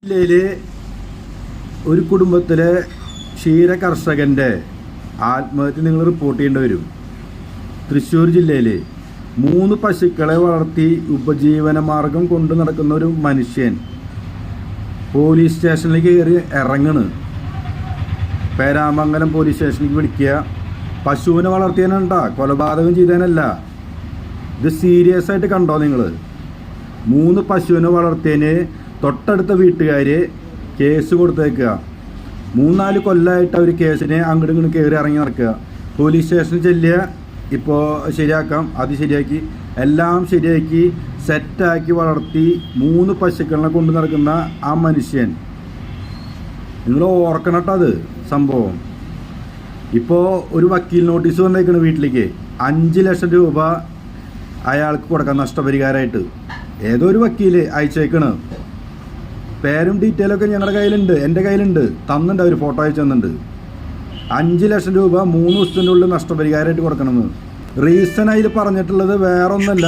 ജില്ലയിലെ ഒരു കുടുംബത്തിലെ ക്ഷീര കർഷകൻ്റെ ആത്മഹത്യ നിങ്ങൾ റിപ്പോർട്ട് ചെയ്യേണ്ടി വരും. തൃശ്ശൂർ ജില്ലയിൽ 3 പശുക്കളെ വളർത്തി ഉപജീവന മാർഗം കൊണ്ട് നടക്കുന്ന ഒരു മനുഷ്യൻ പോലീസ് സ്റ്റേഷനിലേക്ക് കയറി ഇറങ്ങണ്. പേരാമംഗലം പോലീസ് സ്റ്റേഷനിലേക്ക് വിളിക്കുക. പശുവിനെ വളർത്തിയതിനുണ്ടാ, കൊലപാതകം ചെയ്തതിനല്ല. ഇത് സീരിയസ് ആയിട്ട് കണ്ടോ നിങ്ങൾ? 3 പശുവിനെ വളർത്തിയതിന് തൊട്ടടുത്ത വീട്ടുകാർ കേസ് കൊടുത്തേക്കുക. 3-4 കൊല്ലമായിട്ട് അവർ കേസിനെ അങ്ങോട്ടും ഇങ്ങോട്ടും കയറി ഇറങ്ങി നടക്കുക. പോലീസ് സ്റ്റേഷനിൽ ചെല്ലുക, ഇപ്പോൾ ശരിയാക്കാം, അത് ശരിയാക്കി എല്ലാം ശരിയാക്കി സെറ്റാക്കി വളർത്തി 3 പശുക്കളെ കൊണ്ട് നടക്കുന്ന ആ മനുഷ്യൻ, നിങ്ങൾ ഓർക്കണം കേട്ടോ അത് സംഭവം. ഇപ്പോൾ ഒരു വക്കീൽ നോട്ടീസ് വന്നേക്കണം വീട്ടിലേക്ക്. 5 ലക്ഷം രൂപ അയാൾക്ക് കൊടുക്കാം നഷ്ടപരിഹാരമായിട്ട്. ഏതോ ഒരു വക്കീൽ അയച്ചേക്കണ്. പേരും ഡീറ്റെയിലൊക്കെ ഞങ്ങളുടെ കയ്യിലുണ്ട്, എൻ്റെ കയ്യിലുണ്ട്, തന്നിട്ടുണ്ട്. അവർ ഫോട്ടോ അയച്ചു തന്നിട്ടുണ്ട്. 5 ലക്ഷം രൂപ 3 ദിവസത്തിൻ്റെ ഉള്ളിൽ നഷ്ടപരിഹാരമായിട്ട് കൊടുക്കണമെന്ന്. റീസൺ അതിൽ പറഞ്ഞിട്ടുള്ളത് വേറൊന്നല്ല,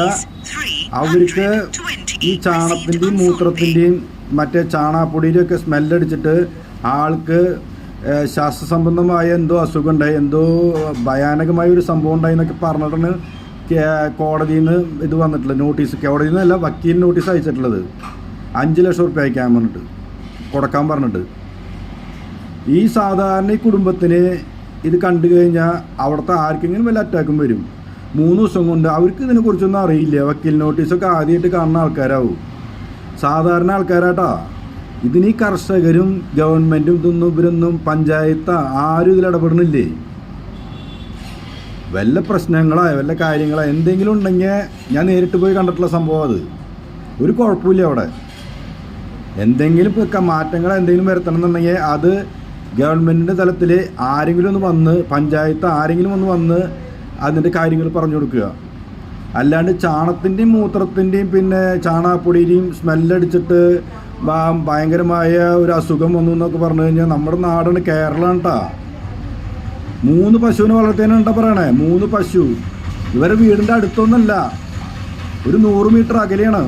അവർക്ക് ഈ ചാണത്തിൻ്റെയും മൂത്രത്തിൻ്റെയും മറ്റേ ചാണാപ്പൊടിയുടെ ഒക്കെ സ്മെല്ലടിച്ചിട്ട് ആൾക്ക് ശ്വാസസംബന്ധമായ എന്തോ അസുഖം ഉണ്ടായി, എന്തോ ഭയാനകമായ ഒരു സംഭവം ഉണ്ടായി എന്നൊക്കെ പറഞ്ഞിട്ടാണ് കോടതിയിൽ നിന്ന് ഇത് വന്നിട്ടുള്ളത്. നോട്ടീസ് കോടതിയിൽ നിന്നല്ല, വക്കീൽ നോട്ടീസ് അയച്ചിട്ടുള്ളത്. 5 ലക്ഷം റുപ്യ അയക്കാൻ പറഞ്ഞിട്ട്, കൊടുക്കാൻ പറഞ്ഞിട്ട്. ഈ സാധാരണ ഈ കുടുംബത്തിന് ഇത് കണ്ടു കഴിഞ്ഞാൽ അവിടുത്തെ ആർക്കെങ്കിലും വല്ല അറ്റാക്കും വരും. 3 ദിവസം കൊണ്ട് അവർക്ക് ഇതിനെക്കുറിച്ചൊന്നും അറിയില്ല. വക്കീൽ നോട്ടീസൊക്കെ ആദ്യമായിട്ട് കാണുന്ന ആൾക്കാരാവും, സാധാരണ ആൾക്കാരാട്ടാ. ഇതിന് ഈ കർഷകരും ഗവൺമെൻറ്റും ഇതൊന്നും ഇവരൊന്നും പഞ്ചായത്ത് ആരും ഇതിൽ ഇടപെടുന്നില്ലേ. വല്ല പ്രശ്നങ്ങളോ വല്ല കാര്യങ്ങളോ എന്തെങ്കിലും ഉണ്ടെങ്കിൽ ഞാൻ നേരിട്ട് പോയി കണ്ടിട്ടുള്ള സംഭവം. അത് ഒരു കുഴപ്പമില്ല. അവിടെ എന്തെങ്കിലും മാറ്റങ്ങൾ എന്തെങ്കിലും വരുത്തണം എന്നുണ്ടെങ്കിൽ അത് ഗവൺമെൻറ്റിൻ്റെ തലത്തിൽ ആരെങ്കിലും ഒന്ന് വന്ന്, പഞ്ചായത്ത് ആരെങ്കിലും ഒന്ന് വന്ന് അതിൻ്റെ കാര്യങ്ങൾ പറഞ്ഞു കൊടുക്കുക. അല്ലാണ്ട് ചാണത്തിൻ്റെയും മൂത്രത്തിൻ്റെയും പിന്നെ ചാണകപ്പൊടിയുടെയും സ്മെല്ലടിച്ചിട്ട് ഭയങ്കരമായ ഒരു അസുഖം വന്നു എന്നൊക്കെ പറഞ്ഞു കഴിഞ്ഞാൽ നമ്മുടെ നാടാണ്, കേരളം കേട്ടാ. 3 പശുവിനെ വളർത്തിയതിനുണ്ടാ പറയണേ. 3 പശു ഇവരെ വീടിൻ്റെ അടുത്തൊന്നല്ല, ഒരു 100 മീറ്റർ അകലെയാണ്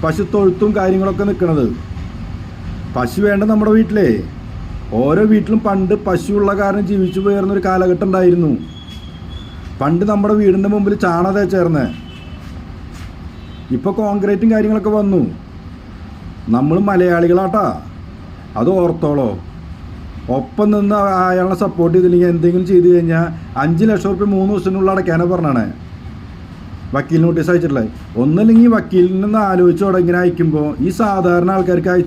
പശു തൊഴുത്തും കാര്യങ്ങളൊക്കെ നിൽക്കുന്നത്. പശു വേണ്ട നമ്മുടെ വീട്ടിലേ. ഓരോ വീട്ടിലും പണ്ട് പശുവുള്ള കാരണം ജീവിച്ചു പോയിരുന്നൊരു കാലഘട്ടം ഉണ്ടായിരുന്നു. പണ്ട് നമ്മുടെ വീടിൻ്റെ മുമ്പിൽ ചാണകം തേച്ചേർന്നേ. ഇപ്പോൾ കോൺക്രീറ്റും കാര്യങ്ങളൊക്കെ വന്നു. നമ്മൾ മലയാളികളാട്ടാ, അത് ഓർത്തോളോ. ഒപ്പം നിന്ന് അയാളെ സപ്പോർട്ട് ചെയ്തില്ലെങ്കിൽ എന്തെങ്കിലും ചെയ്ത് കഴിഞ്ഞാൽ 5 ലക്ഷം റുപ്യ 3 ദിവസത്തിനുള്ള അടയ്ക്കാനാണ് പറഞ്ഞാണ് വക്കീൽ നോട്ടീസ് അയച്ചിട്ടുള്ളത്. ഒന്നല്ലെങ്കിൽ വക്കീലിൽ നിന്ന് ആലോചിച്ചോടെ ഇങ്ങനെ അയക്കുമ്പോൾ ഈ സാധാരണ ആൾക്കാർക്ക്